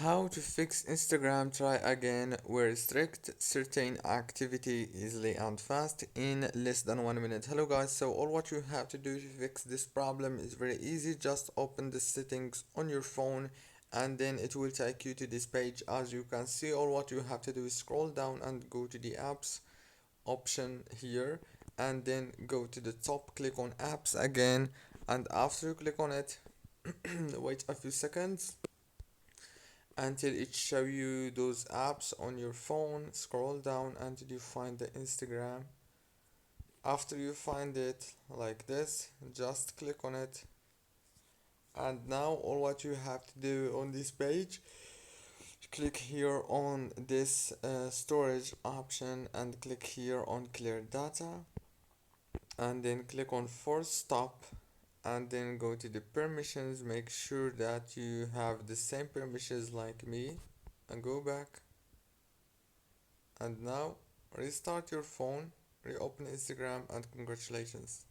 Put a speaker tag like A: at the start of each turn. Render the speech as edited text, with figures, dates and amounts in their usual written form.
A: How to fix Instagram try again where restrict certain activity easily and fast in less than 1 minute. Hello guys, so all what you have to do to fix this problem is very easy. Just open the settings on your phone and then it will take you to this page. As you can see, all what you have to do is scroll down and go to the apps option here and then go to the top, click on apps again, and after you click on it wait a few seconds until it show you those apps on your phone. Scroll down until you find the Instagram. After you find it like this, just click on it, and now all what you have to do on this page, click here on this storage option and click here on clear data, and then click on force stop, and then go to the permissions. Make sure that you have the same permissions like me and go back. And now restart your phone, reopen Instagram, and congratulations.